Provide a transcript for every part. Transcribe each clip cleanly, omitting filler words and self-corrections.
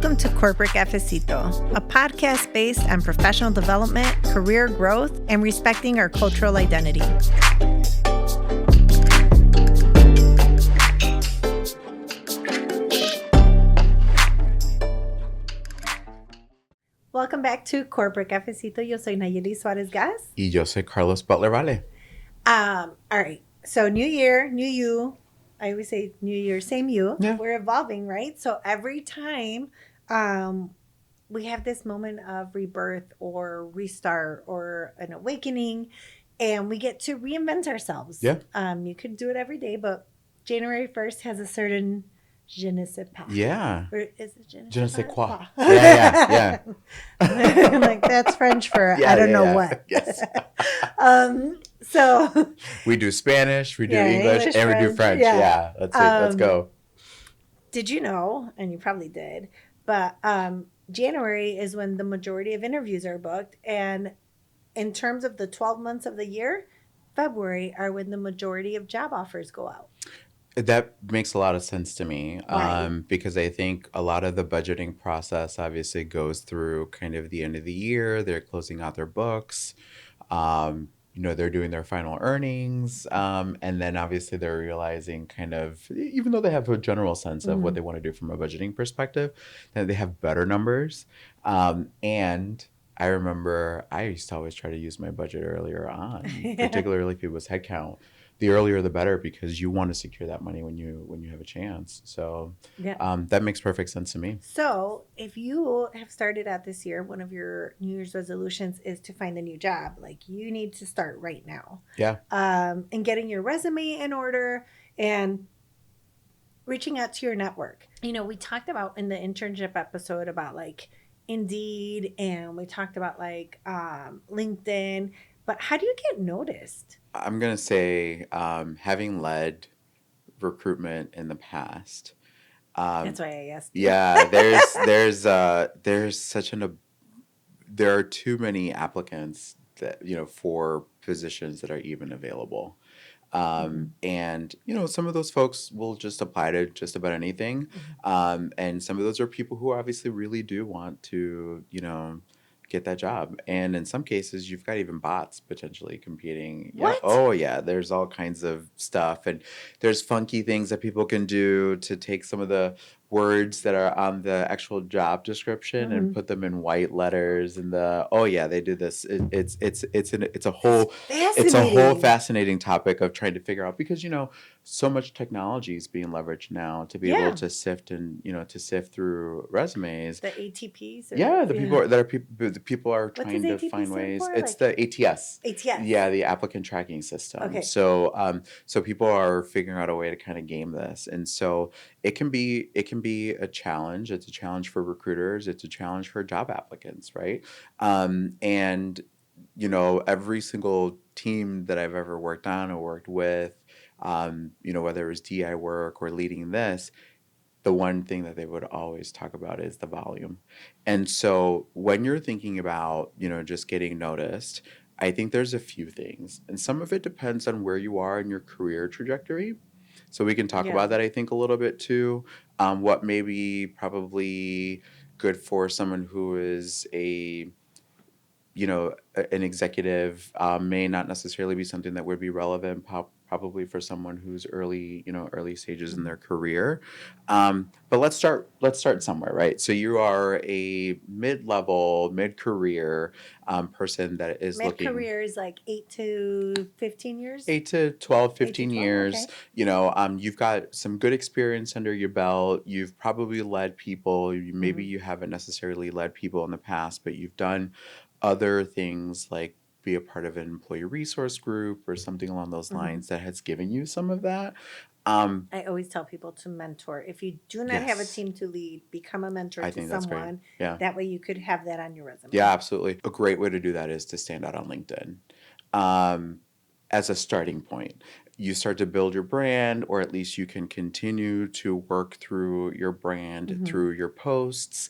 Welcome to Corporate Cafecito, a podcast based on professional development, career growth, and respecting our cultural identity. Welcome back to Corporate Cafecito. Yo soy Nayeli Suarez Gas. Y yo soy Carlos Butler Vale. All right. So new year, new you. I always say new year, same you. Yeah. We're evolving, right? So every time we have this moment of rebirth or restart or an awakening, and we get to reinvent ourselves. Yeah. You could do it every day, but January 1st has a certain je ne sais pas. Yeah. Or is it Je ne sais quoi. Yeah. Like that's French for I don't know what. Yes. So we do Spanish, we do English, and we do French. Yeah. That's it. Let's go. Did you know, and you probably did, but January is when the majority of interviews are booked. And in terms of the 12 months of the year, February are when the majority of job offers go out. That makes a lot of sense to me, Right. because I think a lot of the budgeting process obviously goes through kind of the end of the year. They're closing out their books. They're doing their final earnings. And then obviously they're realizing kind of, even though they have a general sense of what they want to do from a budgeting perspective, that they have better numbers. And I remember I used to always try to use my budget earlier on, particularly if it was headcount. The earlier the better, because you want to secure that money when you have a chance. So that makes perfect sense to me. So if you have started out this year, one of your New Year's resolutions is to find a new job. Like you need to start right now. Yeah. And getting your resume in order and reaching out to your network. You know, we talked about in the internship episode about like Indeed, and we talked about like LinkedIn. But how do you get noticed? I'm going to say, having led recruitment in the past. That's why I asked. Yeah, there are too many applicants that, for positions that are even available. And, some of those folks will just apply to just about anything. And some of those are people who obviously really do want to, get that job. And in some cases, you've got even bots potentially competing. What? Yeah. Oh, yeah. There's all kinds of stuff. And there's funky things that people can do to take some of the words that are on the actual job description and put them in white letters. And they do this. It's a whole fascinating topic of trying to figure out, because, so much technology is being leveraged now to be able to sift through resumes. The ATPs? The people are trying to find ways. It's the ATS. ATS. Yeah, the applicant tracking system. Okay. So people are figuring out a way to kind of game this. And so it can be a challenge. It's a challenge for recruiters. It's a challenge for job applicants, right? And every single team that I've ever worked on or worked with, whether it was DI work or leading this, the one thing that they would always talk about is the volume. And so when you're thinking about, just getting noticed, I think there's a few things. And some of it depends on where you are in your career trajectory. So we can talk about that, I think, a little bit too. What may be probably good for someone who is an executive may not necessarily be something that would be relevant probably for someone who's early stages in their career. But let's start somewhere, right? So you are a mid-career person that is looking. Mid-career is like 8 to 15 years? 8 to 12, 15 12, years. Okay. You've got some good experience under your belt. You've probably led people. Maybe you haven't necessarily led people in the past, but you've done other things like be a part of an employee resource group or something along those lines that has given you some of that. I always tell people to mentor. If you do not have a team to lead, become a mentor to someone. That's great. Yeah. That way you could have that on your resume. Yeah, absolutely. A great way to do that is to stand out on LinkedIn as a starting point. you start to build your brand, or at least you can continue to work through your brand Mm-hmm. through your posts.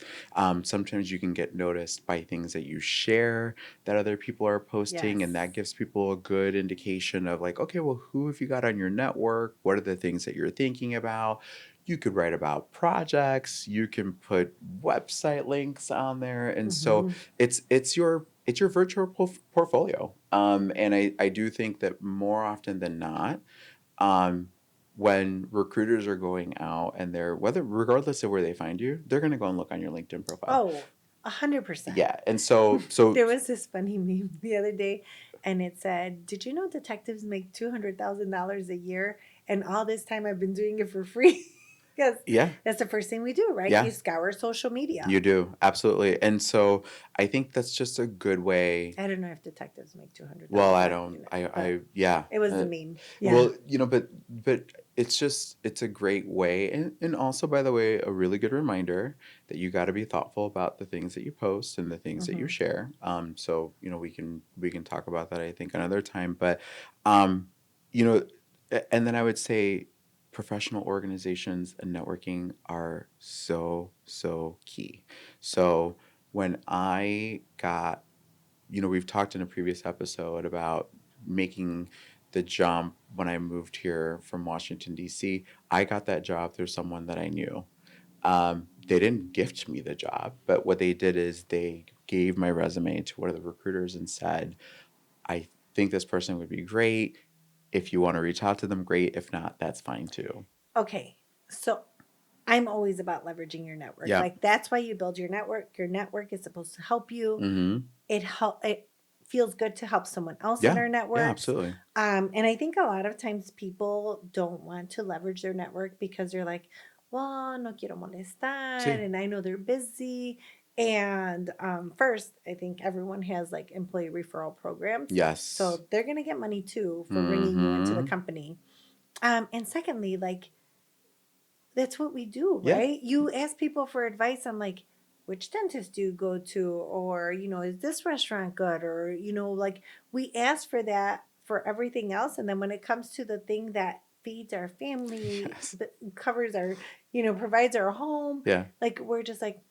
Sometimes you can get noticed by things that you share that other people are posting, and Yes. that gives people a good indication of like, okay, well, who have you got on your network? What are the things that you're thinking about? You could write about projects, you can put website links on there, and so Mm-hmm. it's your virtual portfolio. And I do think that more often than not, um, when recruiters are going out and they're whether regardless of where they find you, they're going to go and look on your LinkedIn profile. Oh, 100%. Yeah, and so There was this funny meme the other day, and it said, "Did you know detectives make $200,000 a year? And all this time I've been doing it for free." Because yeah, that's the first thing we do, right? yeah, You scour social media. you do absolutely, and so I think that's just a good way. I don't know if detectives make two hundred Well, thousand, I but don't. but Yeah. it was the meme. Yeah. Well, but it's a great way, and also, by the way, a really good reminder that you got to be thoughtful about the things that you post and the things that you Hmm. share. So we can talk about that, I think, another time. But, um, you know, and then I would say professional organizations and networking are so key. So when I got we've talked in a previous episode about making the jump when I moved here from Washington, D.C. I got that job through someone that I knew. They didn't gift me the job, but what they did is they gave my resume to one of the recruiters and said, I think this person would be great. If you want to reach out to them, great. If not, that's fine too. Okay. So I'm always about leveraging your network. Yeah. Like that's why you build your network. Your network is supposed to help you. Mm-hmm. It feels good to help someone else in Yeah. our Yeah, networks. absolutely. And I think a lot of times people don't want to leverage their network because they're like, well, no quiero molestar, See. and I know they're busy. And first, I think everyone has like employee referral programs. Yes. So they're going to get money too for bringing you into the Mm-hmm. company. And secondly, like that's what we do, Yeah. right? You ask people for advice on like which dentist do you go to, or is this restaurant good, or like we ask for that for everything else, and then when it comes to the thing that feeds our family, Yes. that covers our, provides our home, Yeah. like we're just like,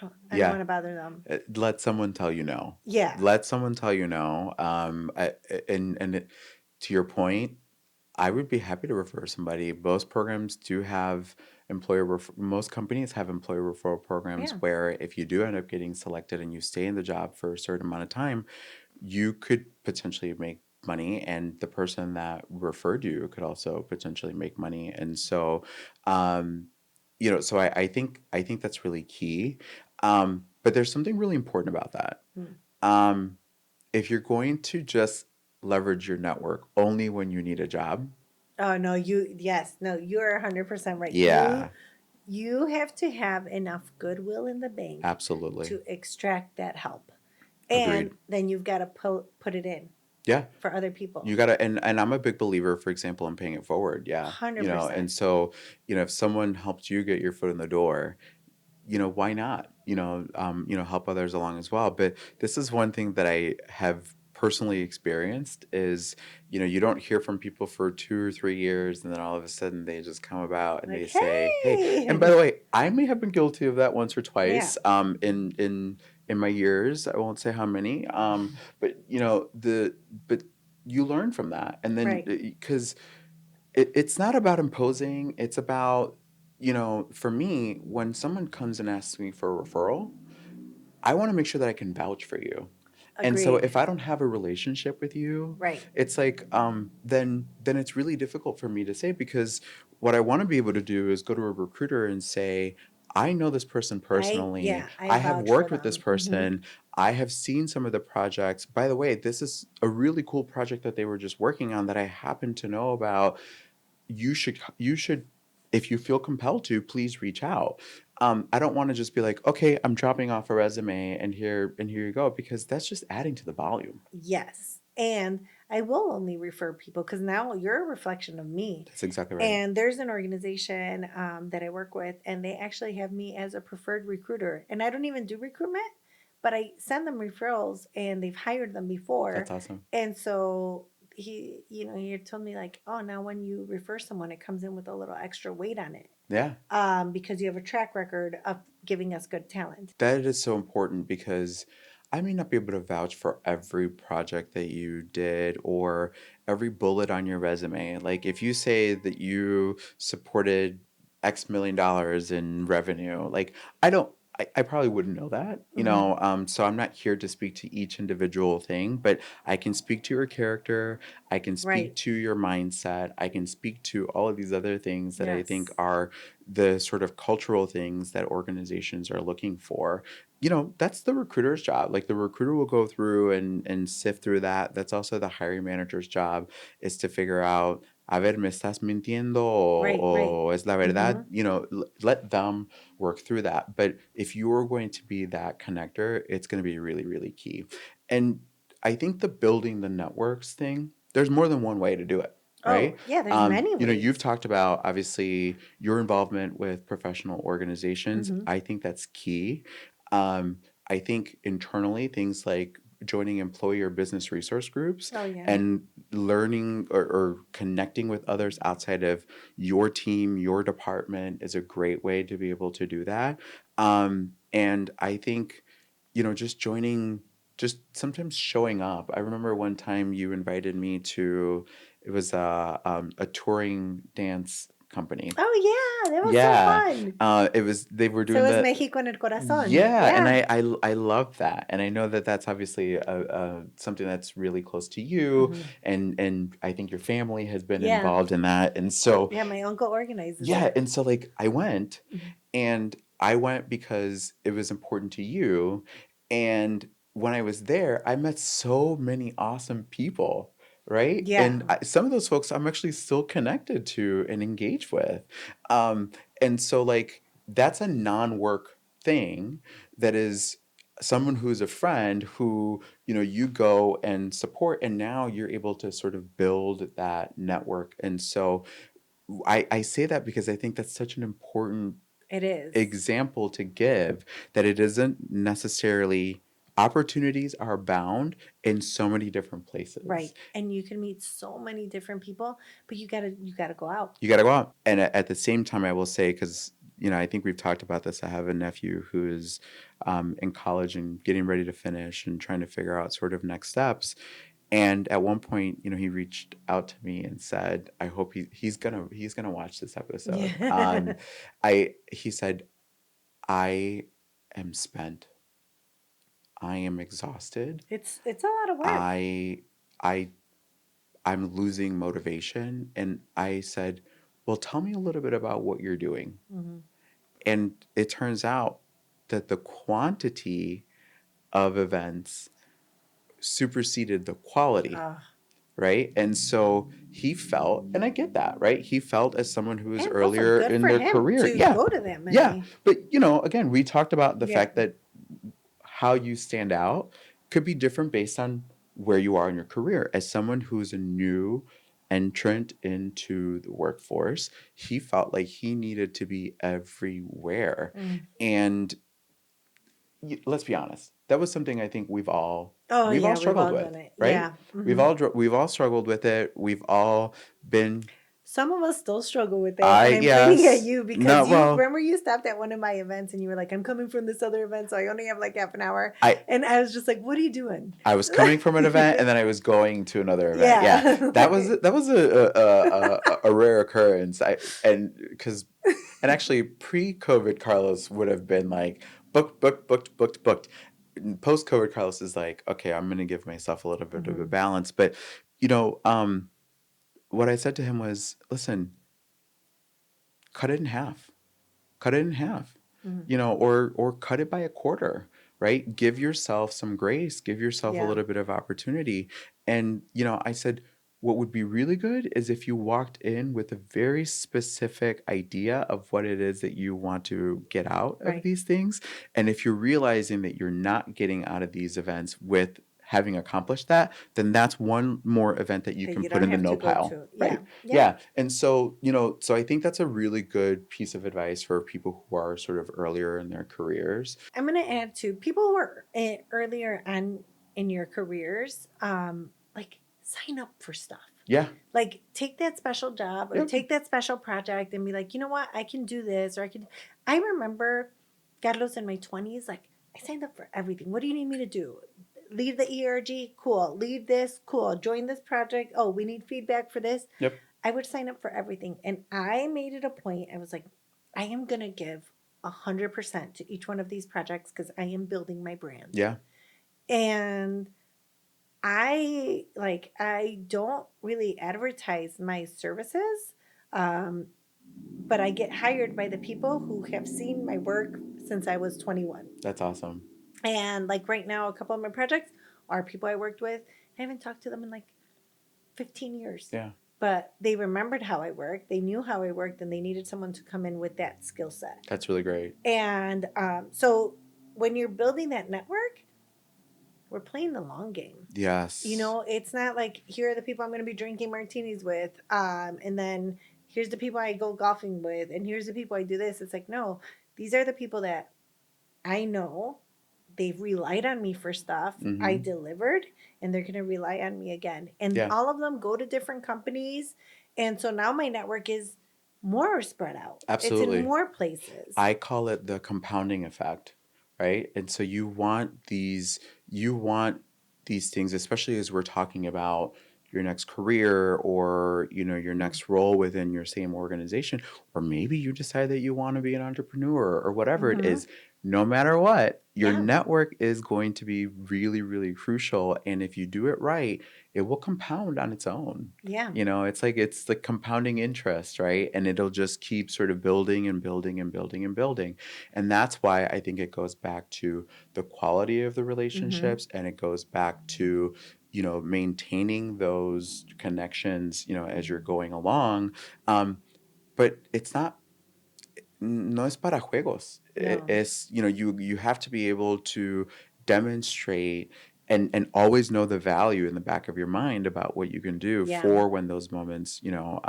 I don't Yeah. want to bother them. Let someone tell you no. Yeah. Let someone tell you no. To your point, I would be happy to refer somebody. Most programs do have most companies have employer referral programs Yeah. where if you do end up getting selected and you stay in the job for a certain amount of time, you could potentially make money, and the person that referred you could also potentially make money. And so, um, so I think that's really key. But there's something really important about that. Mm. Um, if you're going to just leverage your network only when you need a job, Oh no, yes, no, you're 100% right. you yeah, you have to have enough goodwill in the bank absolutely. to extract that help. Agreed. And then you've got to put it in Yeah. for other people. You gotta, and I'm a big believer, for example, in paying it forward. Yeah. 100%. And so, if someone helped you get your foot in the door, why not? Help others along as well. But this is one thing that I have personally experienced is, you don't hear from people for 2 or 3 years, and then all of a sudden they just come about and Like, they say, "Hey," and by hey. the way, I may have been guilty of that once or Yeah. twice, in my years. I won't say how many, but but you learn from that, and then Right. because it's not about imposing. It's about, for me, when someone comes and asks me for a referral, I want to make sure that I can vouch for you. And so Agreed. if I don't have a relationship with you, Right. it's like then it's really difficult for me to say, because what I want to be able to do is go to a recruiter and say, I know this person personally. I I have vouch for worked with this them. Hmm. person. I have seen some of the projects. By the way, this is a really cool project that they were just working on that I happen to know about. You should, if you feel compelled to, please reach out. I don't want to just be like, okay, I'm dropping off a resume and here you go, because that's just adding to the volume. Yes. And I will only refer people because now you're a reflection of me. That's exactly right. And there's an organization that I work with, and they actually have me as a preferred recruiter. And I don't even do recruitment, but I send them referrals, and they've hired them before. That's awesome. And so he had told me like, oh, now when you refer someone, it comes in with a little extra weight on it, Yeah. because you have a track record of giving us good talent. That is so important because I may not be able to vouch for every project that you did or every bullet on your resume. Like if you say that you supported X million dollars in revenue, like I don't I probably wouldn't know that, Hmm. so I'm not here to speak to each individual thing, but I can speak to your character, I can speak Right. to your mindset, I can speak to all of these other things that I think Yes. are the sort of cultural things that organizations are looking for. That's the recruiter's job. Like the recruiter will go through and sift through that. That's also the hiring manager's job, is to figure out, a ver, me estás mintiendo Right. Right. o es la Hmm. verdad? Let them work through that. But if you're going to be that connector, it's going to be really, really key. And I think the building the networks thing, there's more than one way to do it, Oh, right? yeah. There's many You've ways. talked about obviously your involvement with professional organizations. Hmm. I think that's key. Um, I think internally, things like joining employee or business resource groups Oh, yeah. and learning or connecting with others outside of your team, your department is a great way to be able to do that. And I think, just joining, just sometimes showing up. I remember one time you invited me to, it was a touring dance company. Oh, yeah. That was so Yeah, fun. they were So doing es the México en el corazón. yeah, and Yeah. I love that, and I know that that's obviously something that's really close to you, Hmm. and I think your family has been Yeah. involved in that, and so Yeah. My uncle organizes yeah, it. and so like Mhm. I went because it was important to you. And when I was there, I met so many awesome people, right? Yeah. And some of those folks I'm actually still connected to and engaged with. Um, and so, like, that's a non work thing that is someone who's a friend who, you go and support, and now you're able to sort of build that network. And so, I say that because I think that's such an important It is. example to give, that it isn't necessarily, opportunities are bound in so many different places. Right. And you can meet so many different people, but you gotta go out. You got to go out. And at the same time, I will say, because, I think we've talked about this. I have a nephew who is in college and getting ready to finish and trying to figure out sort of next steps. And at one point, he reached out to me and said, "I hope he's gonna watch this episode." Yeah. I He said, "I am spent. I am exhausted. It's a lot of work. I I I'm losing motivation." And I said, "Well, tell me a little bit about what you're doing." Hmm. And it turns out that the quantity of events superseded the quality, Uh, right? And so he felt, and I get that, right? He felt as someone who was and also earlier good in for their him career. to Yeah. go to that Yeah. many. But, again, we talked about the Yeah. fact that how you stand out could be different based on where you are in your career. As someone who's a new entrant into the workforce, he felt like he needed to be everywhere. Mm. And let's be honest, that was something I think Oh we've all yeah, we've struggled all with, done it. right? Yeah. Hmm. We've all struggled with it. We've all been. Some of us still struggle with it, I and I'm pointing at Yes. you No, because you well, remember you stopped at one of my events and you were like, "I'm coming from this other event, so I only have like half an hour," I and I was just like, "What are you doing?" I was coming from an event and then I was going to another event. Yeah, Yeah. that was a rare occurrence. And actually pre-COVID, Carlos would have been like booked. Post-COVID, Carlos is like, okay, I'm gonna give myself a little bit of a Hmm. balance. But you know, um, what I said to him was, listen, cut it in half. Cut it in half, Hmm. or cut it by a quarter, right? Give yourself some grace, give yourself a Yeah. little bit of opportunity. And I said, what would be really good is if you walked in with a very specific idea of what it is that you want to get out of Right. these things. And if you're realizing that you're not getting out of these events with having accomplished that, then that's one more event that you That can you put don't in the have to no go pile. to. Yeah. Right. Yeah. Yeah. And so, so I think that's a really good piece of advice for people who are sort of earlier in their careers. I'm going to add to people who are earlier on in your careers, like sign up for stuff. Yeah. Like, take that special job or Yep. take that special project and be like, you know what, I can do this, or I can. I remember, Carlos, in my 20s, like, I signed up for everything. What do you need me to do? Lead the ERG? Cool. Lead this? Cool. Join this project? Oh, we need feedback for this. Yep. I would sign up for everything. And I made it a point. I was like, I am going to give 100% to each one of these projects because I am building my brand. Yeah. And I don't really advertise my services, um, but I get hired by the people who have seen my work since I was 21. That's awesome. And like right now, a couple of my projects are people I worked with. I haven't talked to them in like 15 years. Yeah. But they remembered how I worked. They knew how I worked, and they needed someone to come in with that skill set. That's really great. And so when you're building that network, we're playing the long game. Yes. You know, it's not like here are the people I'm going to be drinking martinis with, and then here's the people I go golfing with, and here's the people I do this. It's like, no, these are the people that I know. They've relied on me for stuff. I Mm-hmm. delivered, and they're going to rely on me again. And Yeah. all of them go to different companies. And so now my network is more spread out. It's in Absolutely. more places. I call it the compounding effect, right? And so you want these things, especially as we're talking about your next career or, you know, your next role within your same organization, or maybe you decide that you want to be an entrepreneur or whatever it Mm-hmm. is. No matter what, your Yeah. network is going to be really, really crucial. And if you do it right, it will compound on its own. Yeah. You know, it's the compounding interest, right? And it'll just keep sort of building and building and building and building. And that's why I think it goes back to the quality of the Mm-hmm. relationships, and it goes back to, you know, maintaining those connections, you know, as you're going along. But it's not, no es para juegos. No. Es, you know, you have to be able to demonstrate and always know the value in the back of your mind about what you can do Yeah. for when those moments, you know,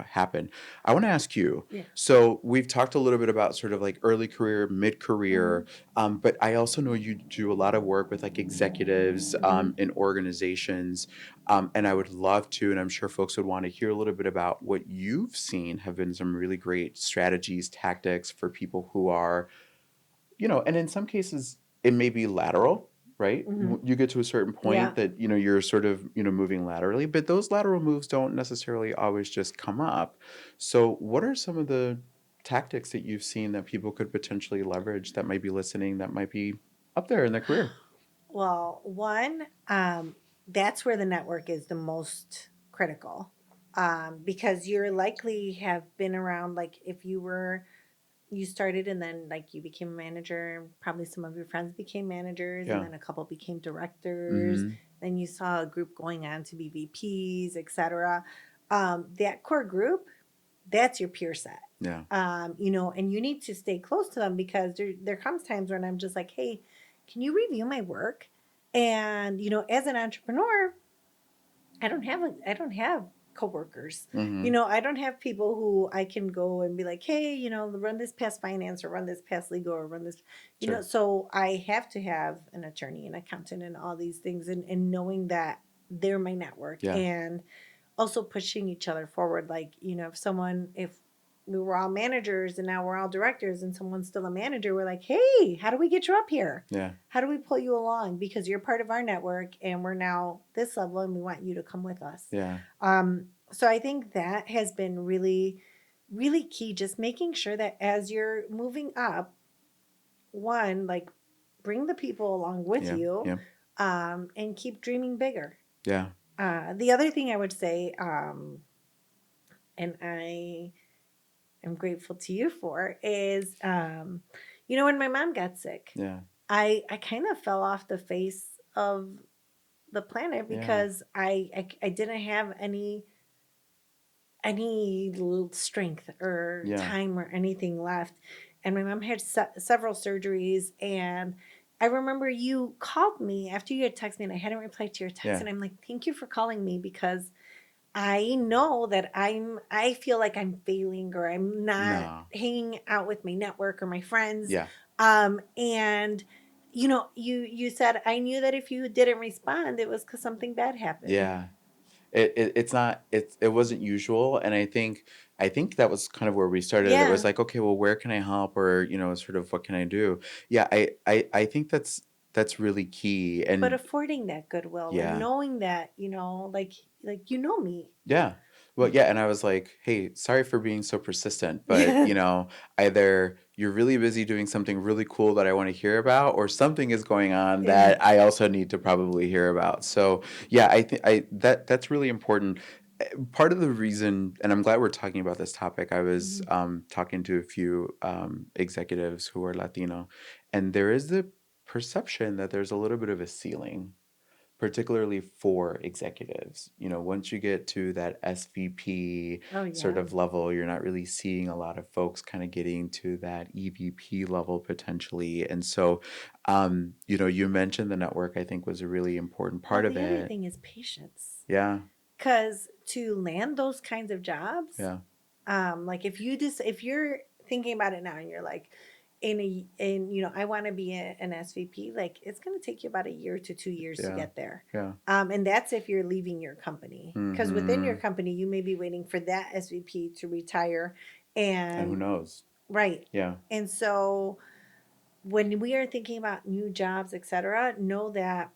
happen. I want to ask you. Yeah. So we've talked a little bit about sort of like early career, mid career, Mm-hmm. but I also know you do a lot of work with like executives Mm-hmm. in organizations. And I would love to, and I'm sure folks would want to hear a little bit about what you've seen have been some really great strategies, tactics for people who are, you know, and in some cases it may be lateral, right? Mm-hmm. You get to a certain Yeah. point that, you know, you're sort of, you know, moving laterally, but those lateral moves don't necessarily always just come up. So what are some of the tactics that you've seen that people could potentially leverage that might be listening, that might be up there in their career? Well, one, that's where the network is the most critical, because you're likely have been around. Like if you started and then like you became a manager, probably some of your friends became managers, and Yeah. then a couple became directors. Mm-hmm. Then you saw a group going on to be VPs, etc. That core group, that's your peer set. Yeah. You know, and you need to stay close to them because there comes times when I'm just like, hey, can you review my work? And you know, as an entrepreneur, I don't have coworkers. Mm-hmm. You know, I don't have people who I can go and be like, hey, you know, run this past finance or run this past legal or run this, you know. Sure. So I have to have an attorney, an accountant, and all these things, and knowing that they're my network, Yeah. and also pushing each other forward. Like, you know, if we were all managers and now we're all directors and someone's still a manager, we're like, hey, how do we get you up here? Yeah. How do we pull you along? Because you're part of our network and we're now this level and we want you to come with us. Yeah. So I think that has been really, really key. Just making sure that as you're moving up, one, like bring the people along with Yeah. you, Yeah. and keep dreaming bigger. Yeah. The other thing I would say, and I am grateful to you for, is, you know, when my mom got sick, Yeah. I kind of fell off the face of the planet Yeah. because I didn't have any strength or Yeah. time or anything left. And my mom had several surgeries. And I remember you called me after you had texted me and I hadn't replied to your text. Yeah. And I'm like, thank you for calling me because I know that I feel like I'm failing or I'm not No. hanging out with my network or my friends. Yeah. And you said, I knew that if you didn't respond, it was because something bad happened. Yeah. It's not it wasn't usual, and I think that was kind of where we started. It was Yeah. like, okay, well, where can I help, or sort of what can I do? Yeah, I think that's really key, But and affording that goodwill and yeah. knowing that, like you know me. Yeah. Well, Y- yeah, and I was like, "Hey, sorry for being so persistent, but, Yeah. either you're really busy doing something really cool that I want to hear about, or something is going on Yeah. that I also need to probably hear about." So, yeah, I think I that's really important. Part of the reason, and I'm glad we're talking about this topic, I was Mhm. talking to a few executives who are Latino, and there is the perception that there's a little bit of a ceiling, particularly for executives. Once you get to that SVP Oh sort yeah. of level, you're not really seeing a lot of folks kind of getting to that EVP level potentially. And so, you mentioned the network, I think was a really important Well, part of the other it. thing is patience. Yeah. Because to land those kinds of jobs, Yeah. like if you're thinking about it now and you're like, I want to be an SVP, like it's going to take you about a year to 2 years to Yeah. get there. Yeah. And that's if you're leaving your company, because within your Mm-hmm. company you may be waiting for that SVP to retire, And who and knows? right. Yeah. And so when we are thinking about new jobs, etc., know that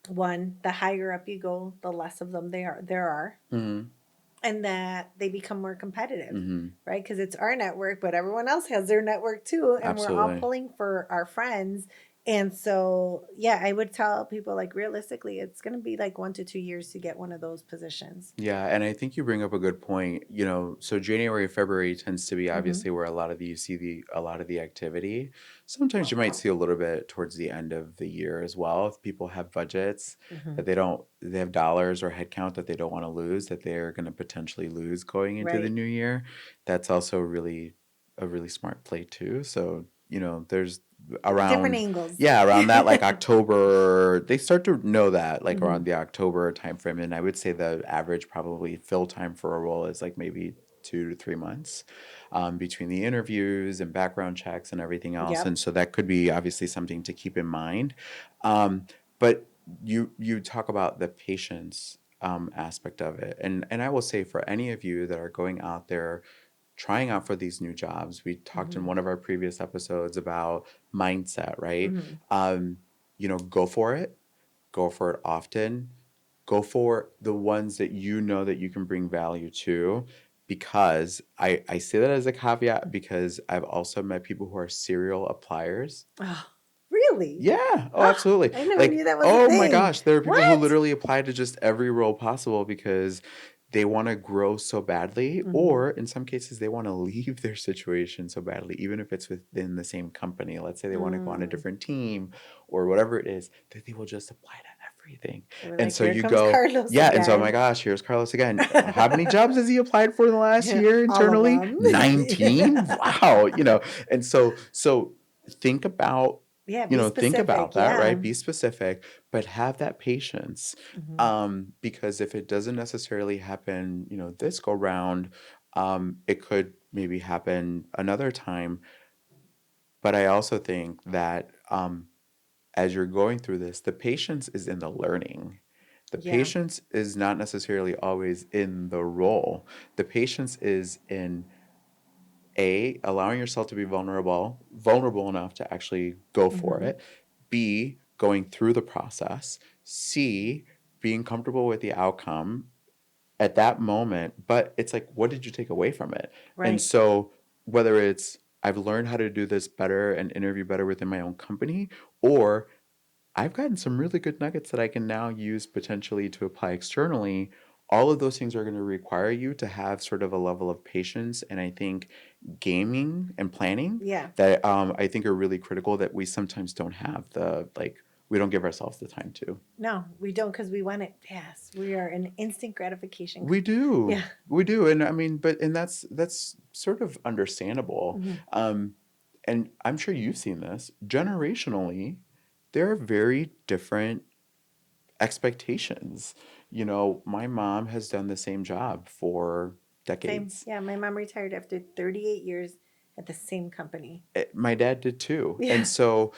one, the higher up you go, the less of them there are, Mm-hmm. and that they become more competitive, Mm-hmm. right? Because it's our network, but everyone else has their network too, and we're all Absolutely. pulling for our friends. And so, yeah, I would tell people, like, realistically, it's going to be like 1 to 2 years to get one of those positions. Yeah, and I think you bring up a good point. So January, February tends to be Mm-hmm. obviously where you see a lot of the activity. Sometimes you might see a little bit towards the end of the year as well. If people have budgets Mm-hmm. that they have dollars or headcount that they don't want to lose, that they're going to potentially lose going into the Right. new year. That's also really a really smart play too. So, there's Different around angles. yeah, around that like October, they start to know that like Mm-hmm. around the October timeframe, and I would say the average probably fill time for a role is like maybe 2 to 3 months between the interviews and background checks and everything else, Yep. and so that could be obviously something to keep in mind. But you talk about the patience aspect of it, and I will say for any of you that are going out there trying out for these new jobs. We talked in Mm-hmm. one of our previous episodes about mindset, right? Mm-hmm. Um, go for it, go for it often, go for the ones that you know that you can bring value to. Because I say that as a caveat because I've also met people who are serial appliers. Oh, really? Yeah. Oh, Oh, absolutely. I never knew Like, that was a oh my thing. gosh, there are people who What? literally apply to just every role possible because they want to grow so badly, Mm-hmm. or in some cases, they want to leave their situation so badly, even if it's within the same company. Let's say they want to go on a Mm. different team or whatever it is, that they will just apply to everything. They were And like, so here you comes go, Carlos yeah. And so, oh my again. gosh, here's Carlos again. How many jobs has he applied for in the last Yeah, year all of internally? them. 19. Yeah. Wow. And so think about Yeah, be think about specific. that, Yeah. right? Be specific, but have that patience. Hmm. Because if it doesn't necessarily happen, this go round, it could maybe happen another time. But I also think that as you're going through this, the patience is in the learning. The Yeah. patience is not necessarily always in the role. The patience is in allowing yourself to be vulnerable enough to actually go for Hmm. it. B, going through the process. C, being comfortable with the outcome at that moment. But it's like, what did you take away from it? And Right. so, whether it's I've learned how to do this better and interview better within my own company, or I've gotten some really good nuggets that I can now use potentially to apply externally. All of those things are going to require you to have sort of a level of patience, and I think gaming and planning Yeah. that I think are really critical that we sometimes don't have we don't give ourselves the time to. No, we don't, because we want it fast. We are an instant gratification. We do, Yeah. we do, and I mean, and that's sort of understandable. Hmm. Um, and I'm sure you've seen this generationally. There are very different expectations. My mom has done the same job for Same. decades. Yeah. My mom retired after 38 years. at the same company. My dad did too. Yeah. And so,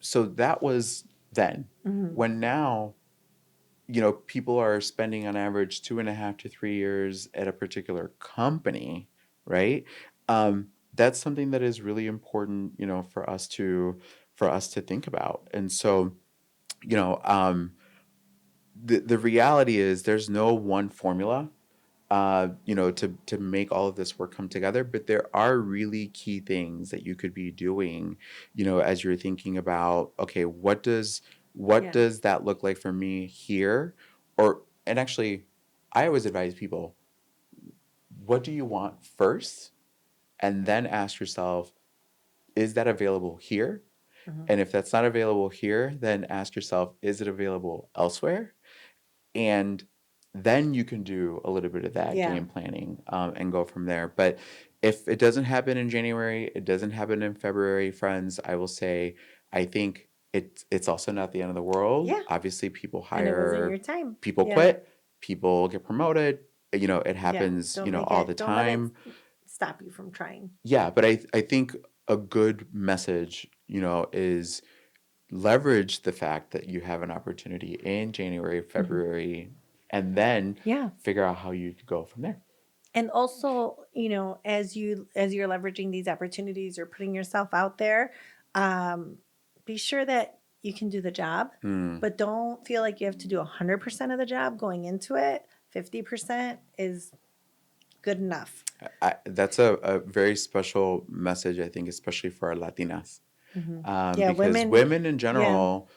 so that was then. Hmm. When now, people are spending on average 2.5 to 3 years at a particular company, right? That's something that is really important, for us to think about. And so, you know, um, the reality is there's no one formula to make all of this work come together. But there are really key things that you could be doing, as you're thinking about, okay, what Yeah. does that look like for me here? And actually, I always advise people, what do you want first? And then ask yourself, is that available here? Hmm. And if that's not available here, then ask yourself, is it available elsewhere? And then you can do a little bit of that Yeah. game planning, and go from there. But if it doesn't happen in January, it doesn't happen in February, friends, I will say, I think it's also not the end of the world. Yeah. Obviously, people And it wasn't your hire, time. people Yeah. quit, people get promoted. It Yeah. happens, Don't make all the it, don't let it time. stop you from trying. Yeah, but I think a good message, is leverage the fact that you have an opportunity in January, Hmm. February, and then Yeah. figure out how you go from there. And also, as you're leveraging these opportunities or putting yourself out there, um, be sure that you can do the job, Hmm. but don't feel like you have to do 100% of the job going into it. 50% is good enough. That's a very special message, I think, especially for our Latinas, Hmm. Yeah, because women. women in Yeah, general,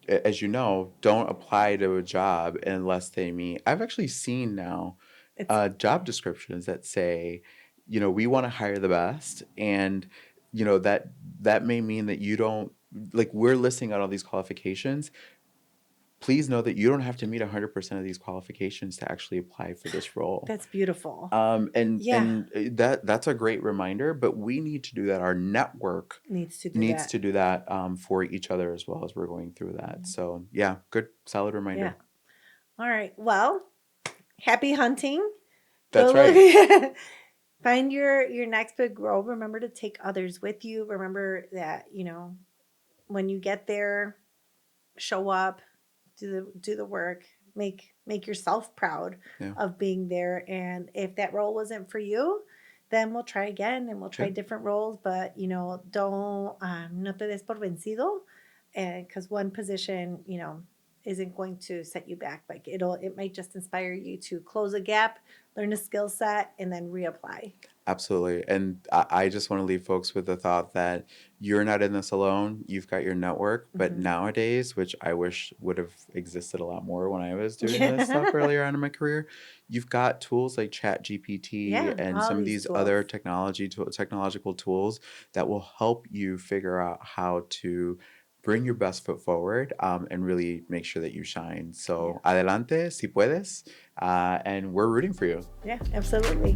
as you know, don't apply to a job unless they meet. I've actually seen now it's job descriptions that say, we want to hire the best, and that may mean that you don't, like, we're listing out all these qualifications. Please know that you don't have to meet 100% of these qualifications to actually apply for this role. that's beautiful. And Yeah, and that's a great reminder, but we need to do that. Our network needs to do needs that. to do that, for each other as well as we're going through that. So yeah, good, solid Yeah. reminder. All right. Well, happy hunting. Go That's right. look. Find your next big role. Remember to take others with you. Remember that, when you get there, show up, do the work, make yourself proud Yeah. of being there. And if that role wasn't for you, then we'll try again and we'll try Yeah. different roles. But don't no te des por vencido, and because one position isn't going to set you back. Like it might just inspire you to close a gap, learn a skill set, and then reapply. Absolutely. And I just want to leave folks with the thought that you're not in this alone. You've got your network. But Hmm. nowadays, which I wish would have existed a lot more when I was doing this stuff Yeah. earlier on in my career, you've got tools like ChatGPT Yeah, and all some of these these tools. other technological tools that will help you figure out how to bring your best foot forward, and really make sure that you shine. Yeah. So, adelante, si puedes. And we're rooting for you. Yeah, absolutely.